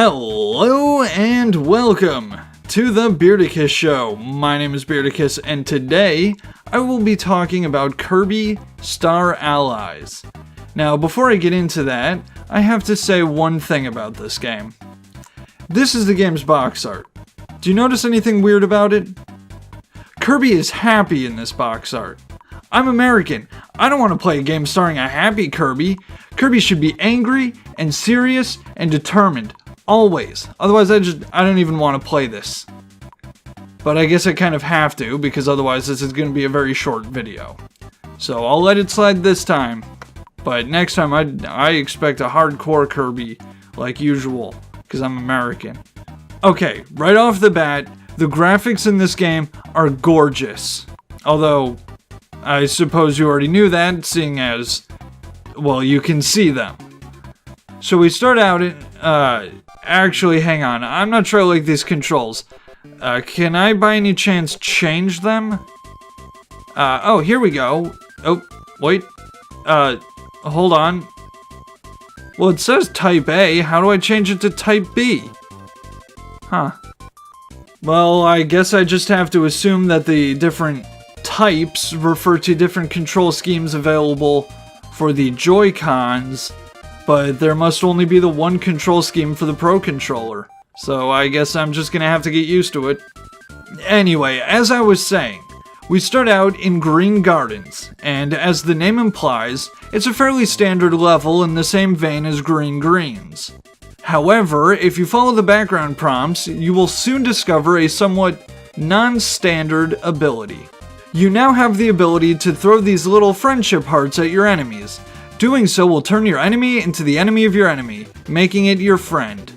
Hello and welcome to the Beardicus Show. My name is Beardicus and today I will be talking about Kirby Star Allies. Now before I get into that, I have to say one thing about this game. This is the game's box art. Do you notice anything weird about it? Kirby is happy in this box art. I'm American. I don't want to play a game starring a happy Kirby. Kirby should be angry and serious and determined. Always. Otherwise, I don't even want to play this. But I guess I kind of have to, because otherwise this is going to be a very short video. So I'll let it slide this time. But next time, I expect a hardcore Kirby, like usual, because I'm American. Okay, right off the bat, the graphics in this game are gorgeous. Although, I suppose you already knew that, seeing as, well, you can see them. So we start out in, actually, hang on. I'm not sure I like these controls. Can I by any chance change them? Oh, here we go. Oh, wait. Hold on. Well, it says Type A. How do I change it to Type B? Huh. Well, I guess I just have to assume that the different types refer to different control schemes available for the Joy-Cons. But there must only be the one control scheme for the Pro Controller. So I guess I'm just gonna have to get used to it. Anyway, as I was saying, we start out in Green Gardens, and as the name implies, it's a fairly standard level in the same vein as Green Greens. However, if you follow the background prompts, you will soon discover a somewhat non-standard ability. You now have the ability to throw these little friendship hearts at your enemies. Doing so will turn your enemy into the enemy of your enemy, making it your friend.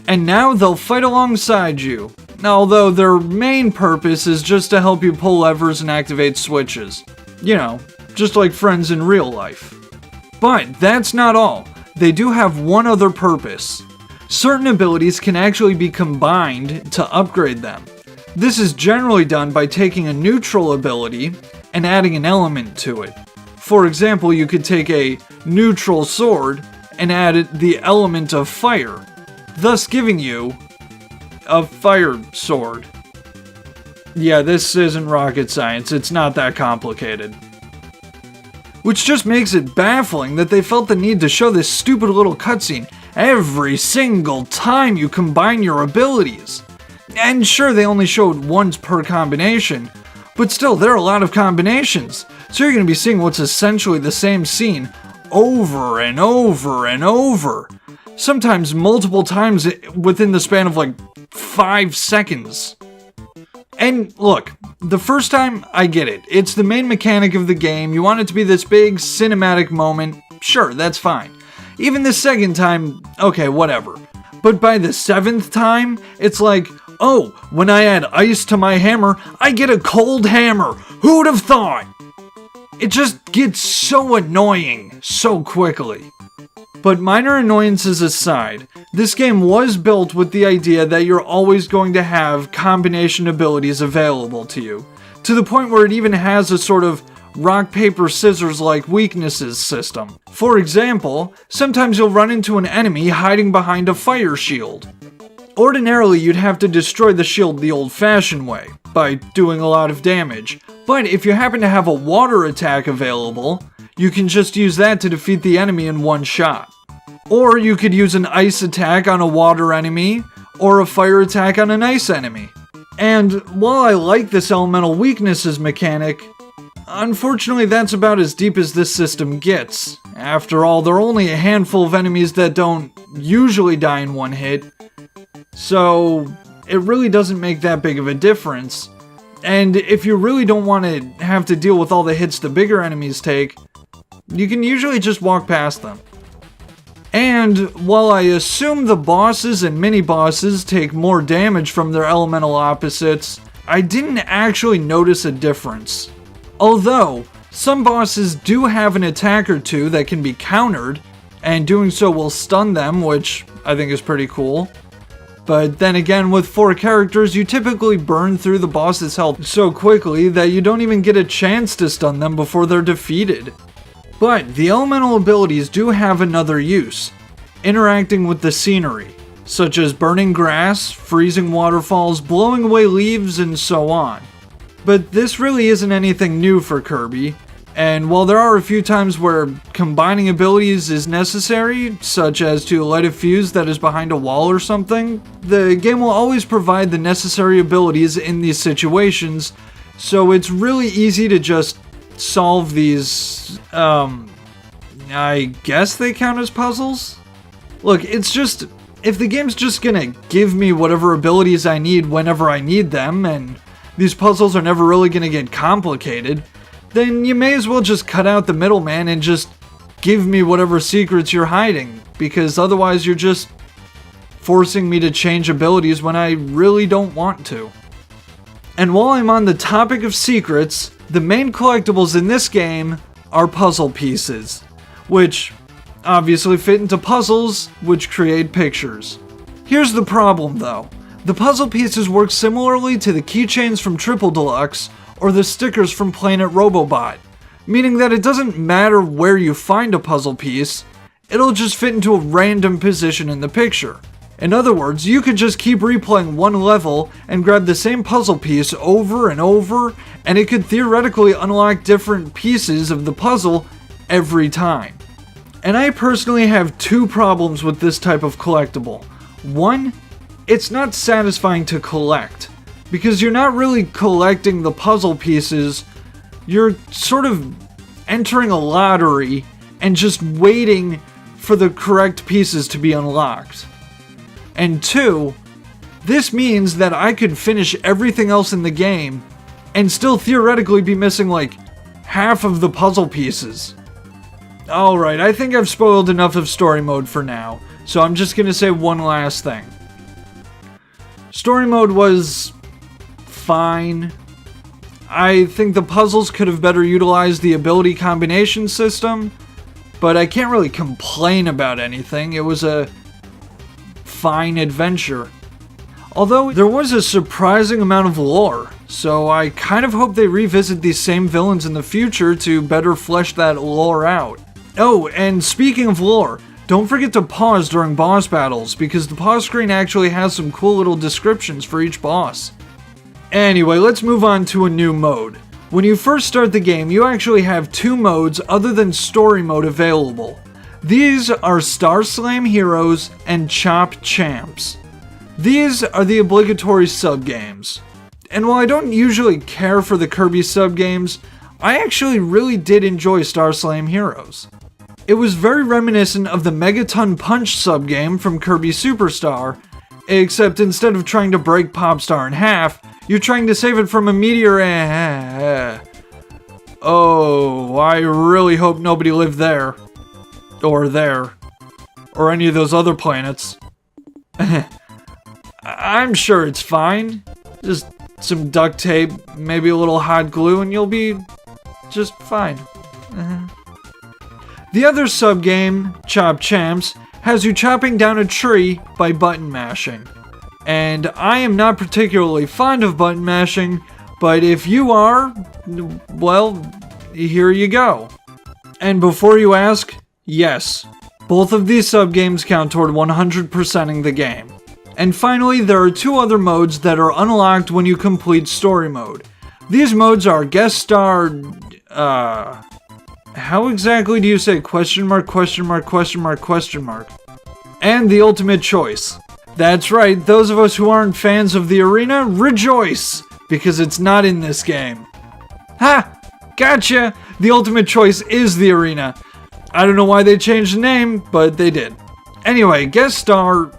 And now they'll fight alongside you, although their main purpose is just to help you pull levers and activate switches. You know, just like friends in real life. But that's not all. They do have one other purpose. Certain abilities can actually be combined to upgrade them. This is generally done by taking a neutral ability and adding an element to it. For example, you could take a neutral sword and add the element of fire, thus giving you a fire sword. Yeah, this isn't rocket science, it's not that complicated. Which just makes it baffling that they felt the need to show this stupid little cutscene every single time you combine your abilities. And sure, they only showed once per combination, but still, there are a lot of combinations. So you're going to be seeing what's essentially the same scene over and over and over. Sometimes multiple times within the span of like 5 seconds. And look, the first time, I get it. It's the main mechanic of the game. You want it to be this big cinematic moment. Sure, that's fine. Even the second time, okay, whatever. But by the 7th time, it's like, oh, when I add ice to my hammer, I get a cold hammer. Who'd have thought? It just gets so annoying so quickly. But minor annoyances aside, this game was built with the idea that you're always going to have combination abilities available to you, to the point where it even has a sort of rock, paper, scissors like weaknesses system. For example, sometimes you'll run into an enemy hiding behind a fire shield. Ordinarily, you'd have to destroy the shield the old-fashioned way, by doing a lot of damage. But if you happen to have a water attack available, you can just use that to defeat the enemy in one shot. Or you could use an ice attack on a water enemy, or a fire attack on an ice enemy. And while I like this elemental weaknesses mechanic, unfortunately that's about as deep as this system gets. After all, there are only a handful of enemies that don't usually die in one hit, so it really doesn't make that big of a difference. And if you really don't want to have to deal with all the hits the bigger enemies take, you can usually just walk past them. And while I assume the bosses and mini-bosses take more damage from their elemental opposites, I didn't actually notice a difference. Although, some bosses do have an attack or two that can be countered, and doing so will stun them, which I think is pretty cool. But then again, with 4 characters, you typically burn through the boss's health so quickly that you don't even get a chance to stun them before they're defeated. But the elemental abilities do have another use, interacting with the scenery. such as burning grass, freezing waterfalls, blowing away leaves, and so on. But this really isn't anything new for Kirby, and while there are a few times where combining abilities is necessary, such as to light a fuse that is behind a wall or something, the game will always provide the necessary abilities in these situations, so it's really easy to just solve these, I guess they count as puzzles? Look, it's just, if the game's just gonna give me whatever abilities I need whenever I need them, and these puzzles are never really gonna get complicated, then you may as well just cut out the middleman and just give me whatever secrets you're hiding, because otherwise you're just forcing me to change abilities when I really don't want to. And while I'm on the topic of secrets, the main collectibles in this game are puzzle pieces, which obviously fit into puzzles, which create pictures. Here's the problem though. The puzzle pieces work similarly to the keychains from Triple Deluxe or the stickers from Planet Robobot, meaning that it doesn't matter where you find a puzzle piece, it'll just fit into a random position in the picture. In other words, you could just keep replaying one level and grab the same puzzle piece over and over, and it could theoretically unlock different pieces of the puzzle every time. And I personally have two problems with this type of collectible. One, it's not satisfying to collect, because you're not really collecting the puzzle pieces, you're sort of entering a lottery and just waiting for the correct pieces to be unlocked. And two, this means that I could finish everything else in the game and still theoretically be missing like half of the puzzle pieces. Alright, I think I've spoiled enough of story mode for now, so I'm just gonna say one last thing. Story mode was fine. I think the puzzles could have better utilized the ability combination system, but I can't really complain about anything. It was a fine adventure. Although there was a surprising amount of lore, so I kind of hope they revisit these same villains in the future to better flesh that lore out. Oh, and speaking of lore, don't forget to pause during boss battles, because the pause screen actually has some cool little descriptions for each boss. Anyway, let's move on to a new mode. When you first start the game, you actually have two modes other than story mode available. These are Star Slam Heroes and Chop Champs. These are the obligatory sub-games. And while I don't usually care for the Kirby sub-games, I actually really did enjoy Star Slam Heroes. It was very reminiscent of the Megaton Punch sub-game from Kirby Superstar, except instead of trying to break Popstar in half, you're trying to save it from a meteor. Oh, I really hope nobody lived there. Or there. Or any of those other planets. I'm sure it's fine. Just some duct tape, maybe a little hot glue, and you'll be just fine. The other sub-game, Chop Champs, has you chopping down a tree by button mashing. And I am not particularly fond of button mashing, but if you are, well, here you go. And before you ask, yes, both of these sub-games count toward 100%ing the game. And finally, there are two other modes that are unlocked when you complete story mode. These modes are Guest Star, how exactly do you say question mark, question mark, question mark, question mark? And the Ultimate Choice. That's right, those of us who aren't fans of the arena, rejoice! Because it's not in this game. Ha! Gotcha! The Ultimate Choice is the arena. I don't know why they changed the name, but they did. Anyway, Guest Star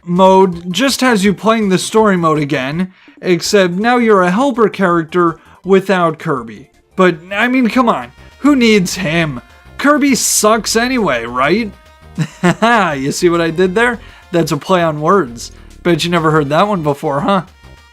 mode just has you playing the story mode again, except now you're a helper character without Kirby. But, I mean, come on, who needs him? Kirby sucks anyway, right? Haha, you see what I did there? That's a play on words. Bet you never heard that one before, huh?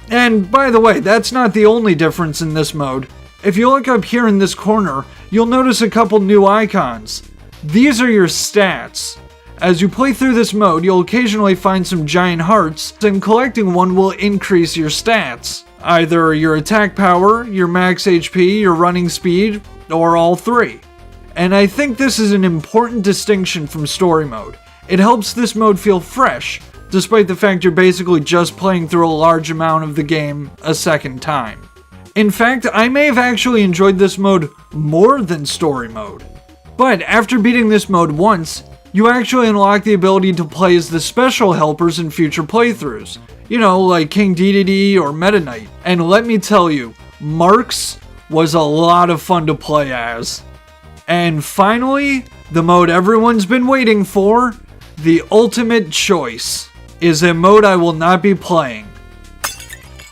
And, by the way, that's not the only difference in this mode. If you look up here in this corner, you'll notice a couple new icons. These are your stats. As you play through this mode, you'll occasionally find some giant hearts, and collecting one will increase your stats. Either your attack power, your max HP, your running speed, or all three. And I think this is an important distinction from story mode. It helps this mode feel fresh, despite the fact you're basically just playing through a large amount of the game a second time. In fact, I may have actually enjoyed this mode more than story mode. But after beating this mode once, you actually unlock the ability to play as the special helpers in future playthroughs. You know, like King Dedede or Meta Knight. And let me tell you, Marks was a lot of fun to play as. And finally, the mode everyone's been waiting for, the Ultimate Choice, is a mode I will not be playing.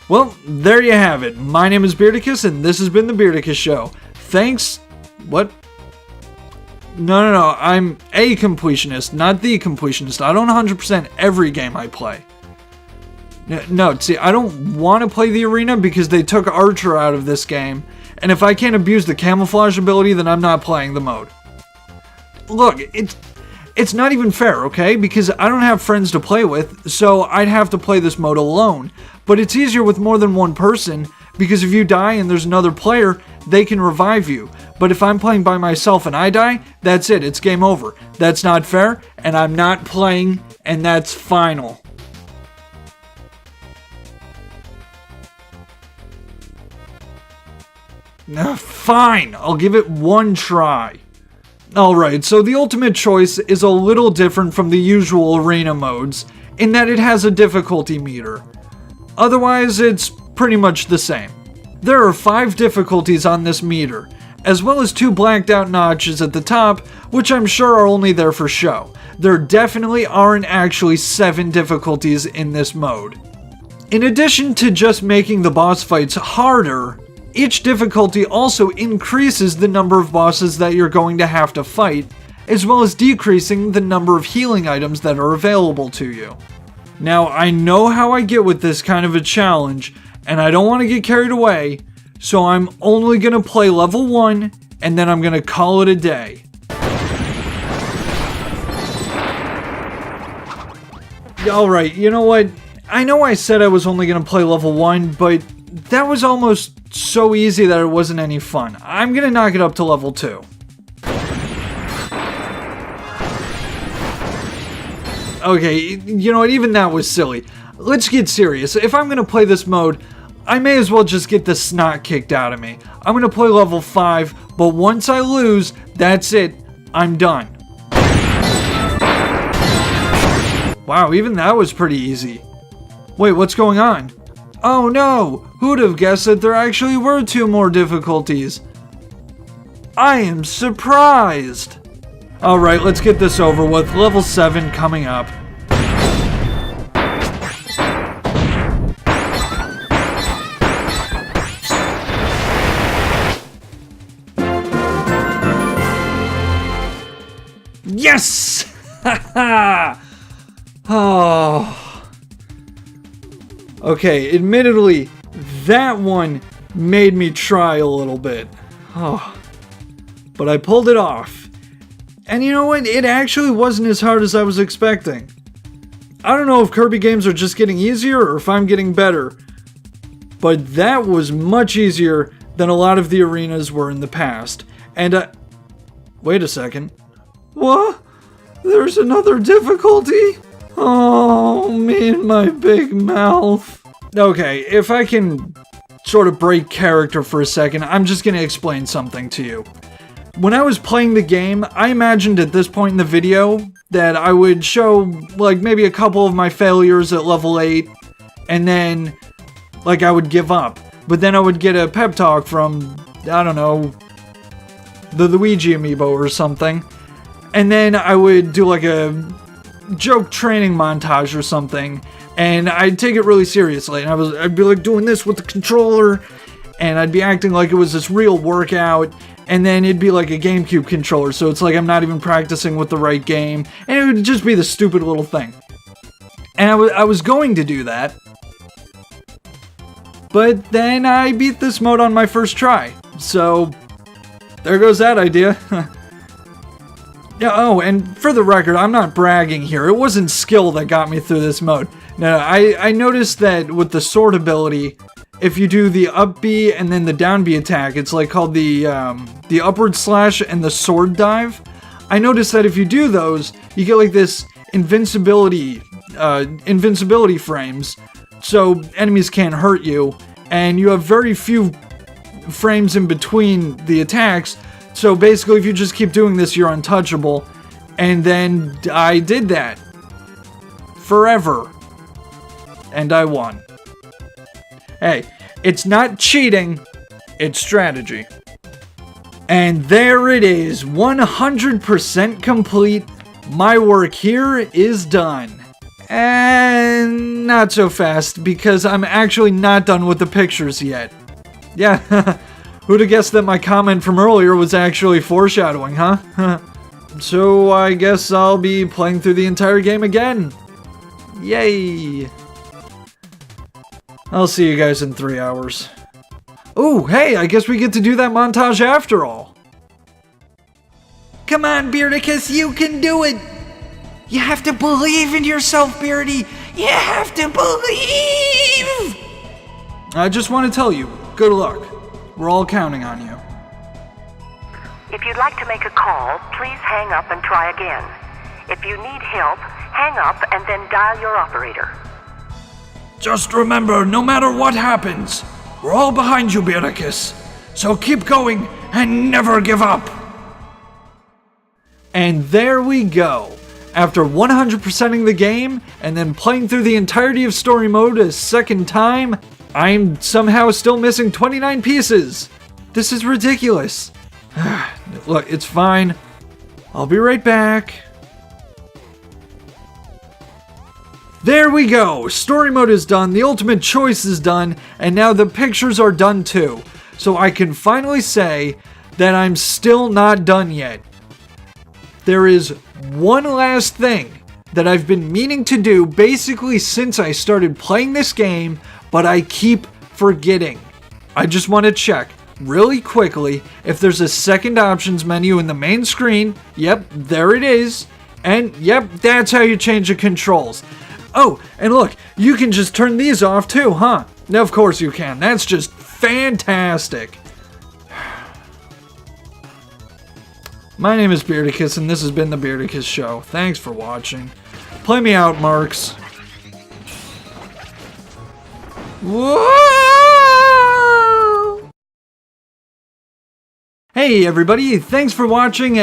Well, there you have it. My name is Beardicus, and this has been The Beardicus Show. Thanks... What? No, I'm a completionist, not the completionist. I don't 100% every game I play. No, see, I don't want to play the arena because they took Archer out of this game, and if I can't abuse the camouflage ability, then I'm not playing the mode. Look, it's not even fair, okay? Because I don't have friends to play with, so I'd have to play this mode alone. But it's easier with more than one person, because if you die and there's another player, they can revive you. But if I'm playing by myself and I die, that's it, it's game over. That's not fair, and I'm not playing, and that's final. Fine, I'll give it one try. Alright, so the Ultimate Choice is a little different from the usual arena modes, in that it has a difficulty meter. Otherwise, it's pretty much the same. There are 5 difficulties on this meter, as well as 2 blacked out notches at the top, which I'm sure are only there for show. There definitely aren't actually 7 difficulties in this mode. In addition to just making the boss fights harder, each difficulty also increases the number of bosses that you're going to have to fight, as well as decreasing the number of healing items that are available to you. Now, I know how I get with this kind of a challenge, and I don't want to get carried away, so I'm only going to play level 1, and then I'm going to call it a day. Alright, you know what? I know I said I was only going to play level 1, but that was almost so easy that it wasn't any fun. I'm going to knock it up to level 2. Okay, you know what, even that was silly. Let's get serious. If I'm going to play this mode, I may as well just get the snot kicked out of me. I'm going to play level 5, but once I lose, that's it. I'm done. Wow, even that was pretty easy. Wait, what's going on? Oh no! Who'd have guessed that there actually were 2 more difficulties? I am surprised! Alright, let's get this over with. Level 7 coming up. Yes! Haha! Oh. Okay, admittedly, that one made me try a little bit. Oh. But I pulled it off. And you know what? It actually wasn't as hard as I was expecting. I don't know if Kirby games are just getting easier or if I'm getting better. But that was much easier than a lot of the arenas were in the past. And wait a second. What? There's another difficulty? Oh, me and my big mouth. Okay, if I can sort of break character for a second, I'm just gonna explain something to you. When I was playing the game, I imagined at this point in the video that I would show, like, maybe a couple of my failures at level 8, and then, like, I would give up. But then I would get a pep talk from, I don't know, the Luigi amiibo or something. And then I would do, like, a joke training montage or something, and I'd take it really seriously, and I'd be like doing this with the controller, and I'd be acting like it was this real workout, and then it'd be like a GameCube controller, so it's like I'm not even practicing with the right game, and it would just be the stupid little thing. And I was going to do that, but then I beat this mode on my first try, so there goes that idea. Yeah, oh, and for the record, I'm not bragging here. It wasn't skill that got me through this mode. No, I noticed that with the sword ability, if you do the up B and then the down B attack, it's like called the upward slash and the sword dive. I noticed that if you do those, you get like this invincibility frames, so enemies can't hurt you, and you have very few frames in between the attacks. So basically, if you just keep doing this, you're untouchable. And then I did that forever, and I won. Hey, it's not cheating, it's strategy. And there it is, 100% complete. My work here is done. And not so fast, because I'm actually not done with the pictures yet. Yeah, who'd have guessed that my comment from earlier was actually foreshadowing, huh? So I guess I'll be playing through the entire game again. Yay! I'll see you guys in 3 hours. Oh, hey, I guess we get to do that montage after all. Come on, Beardicus, you can do it! You have to believe in yourself, Beardy! You have to believe! I just want to tell you, good luck. We're all counting on you. If you'd like to make a call, please hang up and try again. If you need help, hang up and then dial your operator. Just remember, no matter what happens, we're all behind you, Beardicus. So keep going and never give up. And there we go. After 100%ing the game and then playing through the entirety of story mode a second time, I'm somehow still missing 29 pieces. This is ridiculous. Look, it's fine. I'll be right back. There we go! Story mode is done, the ultimate choice is done, and now the pictures are done too. So I can finally say that I'm still not done yet. There is one last thing that I've been meaning to do basically since I started playing this game, but I keep forgetting. I just want to check really quickly if there's a second options menu in the main screen. Yep, there it is. And yep, that's how you change the controls. Oh, and look, you can just turn these off too, huh? Now, of course you can. That's just fantastic. My name is Beardicus, and this has been The Beardicus Show. Thanks for watching. Play me out, Marks. Whoa! Hey, everybody. Thanks for watching.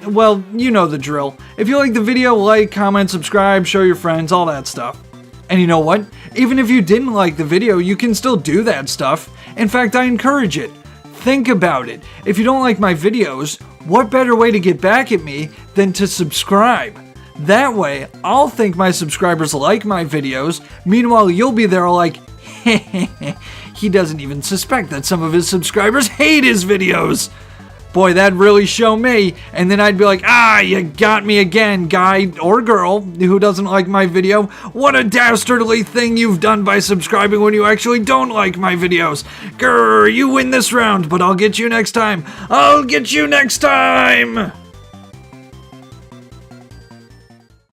Well, you know the drill. If you like the video, like, comment, subscribe, show your friends, all that stuff. And you know what? Even if you didn't like the video, you can still do that stuff. In fact, I encourage it. Think about it. If you don't like my videos, what better way to get back at me than to subscribe? That way, I'll think my subscribers like my videos. Meanwhile, you'll be there like, he doesn't even suspect that some of his subscribers hate his videos. Boy, that'd really show me, and then I'd be like, you got me again, guy or girl who doesn't like my video. What a dastardly thing you've done by subscribing when you actually don't like my videos. Grr, you win this round, but I'll get you next time. I'll get you next time!